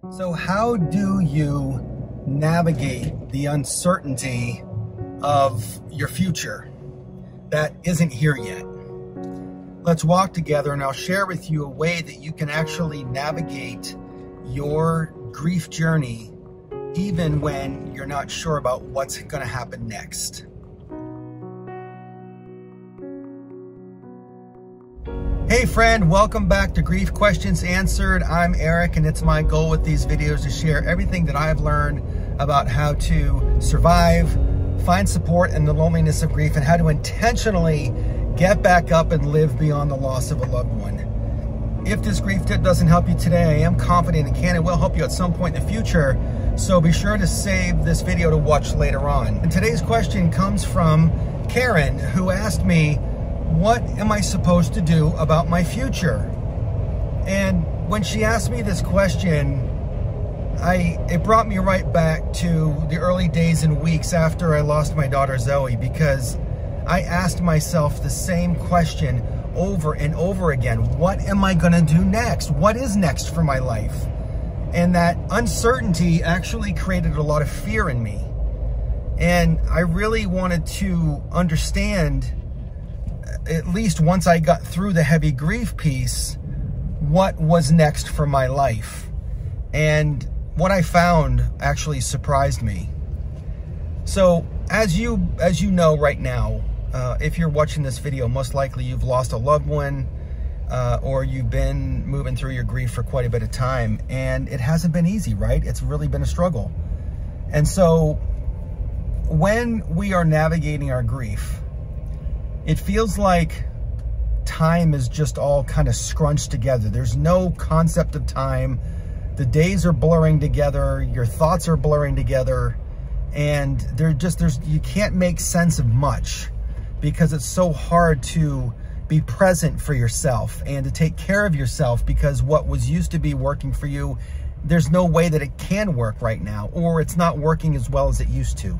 So how do you navigate the uncertainty of your future that isn't here yet? Let's walk together and I'll share with you a way that you can actually navigate your grief journey even when you're not sure about what's going to happen next. Hey friend, welcome back to Grief Questions Answered. I'm Eric, and it's my goal with these videos to share everything that I've learned about how to survive, find support in the loneliness of grief, and how to intentionally get back up and live beyond the loss of a loved one. If this grief tip doesn't help you today, I am confident it can and will help you at some point in the future, so be sure to save this video to watch later on. And today's question comes from Caren, who asked me, what am I supposed to do about my future? And when she asked me this question, it brought me right back to the early days and weeks after I lost my daughter Zoe, because I asked myself the same question over and over again. What am I gonna do next? What is next for my life? And that uncertainty actually created a lot of fear in me. And I really wanted to understand, at least once I got through the heavy grief piece, what was next for my life. And what I found actually surprised me. So as you know right now, if you're watching this video, most likely you've lost a loved one, or you've been moving through your grief for quite a bit of time, and it hasn't been easy, right? It's really been a struggle. And so when we are navigating our grief, it feels like time is just all kind of scrunched together. There's no concept of time. The days are blurring together. Your thoughts are blurring together. And you can't make sense of much because it's so hard to be present for yourself and to take care of yourself, because what was used to be working for you, there's no way that it can work right now, or it's not working as well as it used to.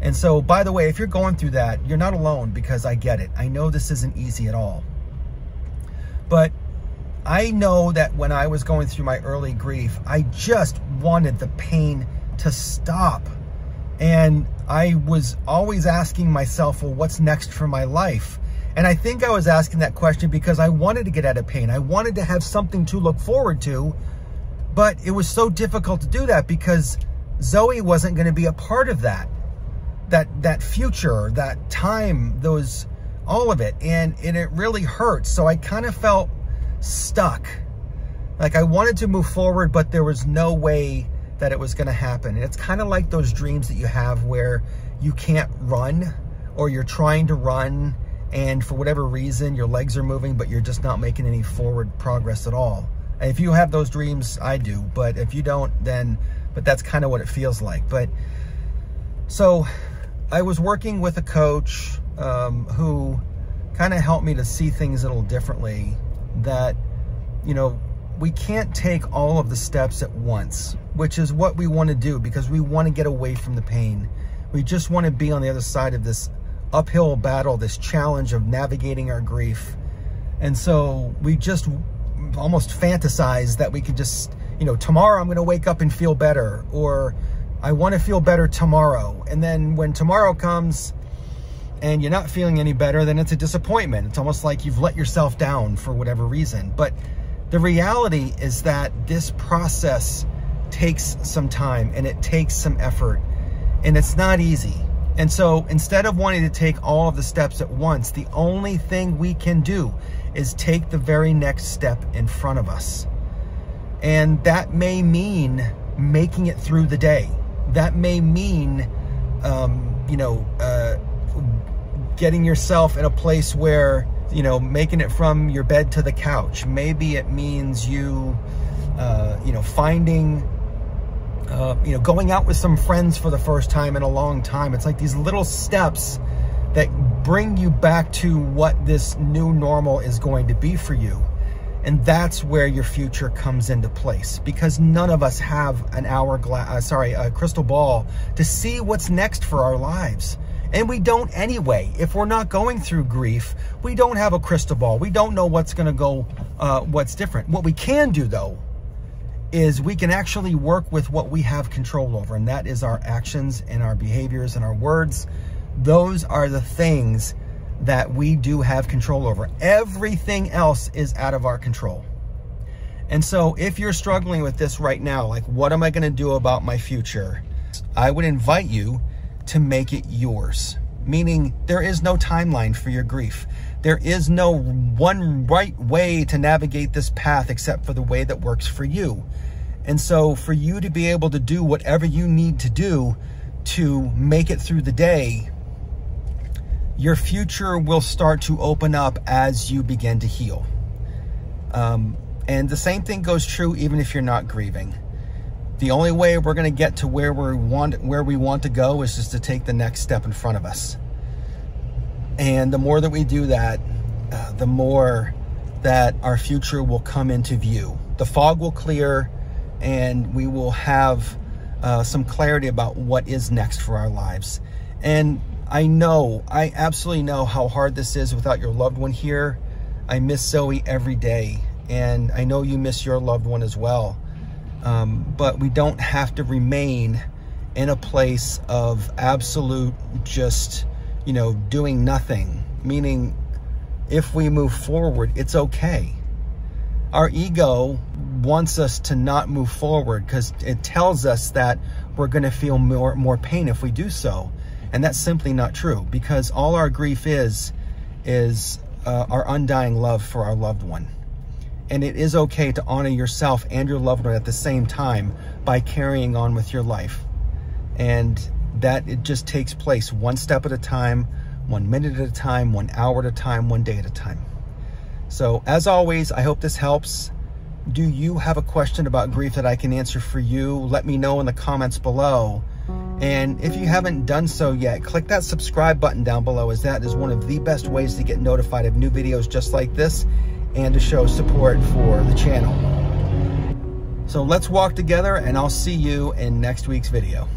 And so, by the way, if you're going through that, you're not alone, because I get it. I know this isn't easy at all. But I know that when I was going through my early grief, I just wanted the pain to stop. And I was always asking myself, well, what's next for my life? And I think I was asking that question because I wanted to get out of pain. I wanted to have something to look forward to, but it was so difficult to do that because Zoe wasn't going to be a part of that. That future, that time, all of it. And it really hurt. So I kind of felt stuck. Like I wanted to move forward, but there was no way that it was going to happen. And it's kind of like those dreams that you have where you can't run, or you're trying to run, and for whatever reason, your legs are moving, but you're just not making any forward progress at all. And if you have those dreams, I do. But if you don't, but that's kind of what it feels like. So I was working with a coach who kind of helped me to see things a little differently, that, we can't take all of the steps at once, which is what we want to do because we want to get away from the pain. We just want to be on the other side of this uphill battle, this challenge of navigating our grief. And so we just almost fantasize that we can just, tomorrow I'm going to wake up and feel better, or I want to feel better tomorrow. And then when tomorrow comes and you're not feeling any better, then it's a disappointment. It's almost like you've let yourself down for whatever reason. But the reality is that this process takes some time and it takes some effort, and it's not easy. And so instead of wanting to take all of the steps at once, the only thing we can do is take the very next step in front of us. And that may mean making it through the day. That may mean, getting yourself in a place where, making it from your bed to the couch. Maybe it means you, finding, going out with some friends for the first time in a long time. It's like these little steps that bring you back to what this new normal is going to be for you. And that's where your future comes into place, because none of us have a crystal ball to see what's next for our lives. And we don't anyway. If we're not going through grief, we don't have a crystal ball. We don't know what's going to go, what's different. What we can do, though, is we can actually work with what we have control over, and that is our actions and our behaviors and our words. Those are the things that we do have control over. Everything else is out of our control. And so if you're struggling with this right now, like, what am I going to do about my future? I would invite you to make it yours. Meaning there is no timeline for your grief. There is no one right way to navigate this path except for the way that works for you. And so for you to be able to do whatever you need to do to make it through the day, your future will start to open up as you begin to heal. And the same thing goes true even if you're not grieving. The only way we're going to get to where we want to go is just to take the next step in front of us. And the more that we do that, the more that our future will come into view. The fog will clear, and we will have some clarity about what is next for our lives. And I absolutely know how hard this is without your loved one here. I miss Zoe every day, and I know you miss your loved one as well. But we don't have to remain in a place of absolute just, doing nothing. Meaning, if we move forward, it's okay. Our ego wants us to not move forward because it tells us that we're going to feel more pain if we do so. And that's simply not true, because all our grief is our undying love for our loved one. And it is okay to honor yourself and your loved one at the same time by carrying on with your life. And that it just takes place one step at a time, 1 minute at a time, 1 hour at a time, 1 day at a time. So as always, I hope this helps. Do you have a question about grief that I can answer for you? Let me know in the comments below. And if you haven't done so yet, click that subscribe button down below, as that is one of the best ways to get notified of new videos just like this and to show support for the channel. So let's walk together, and I'll see you in next week's video.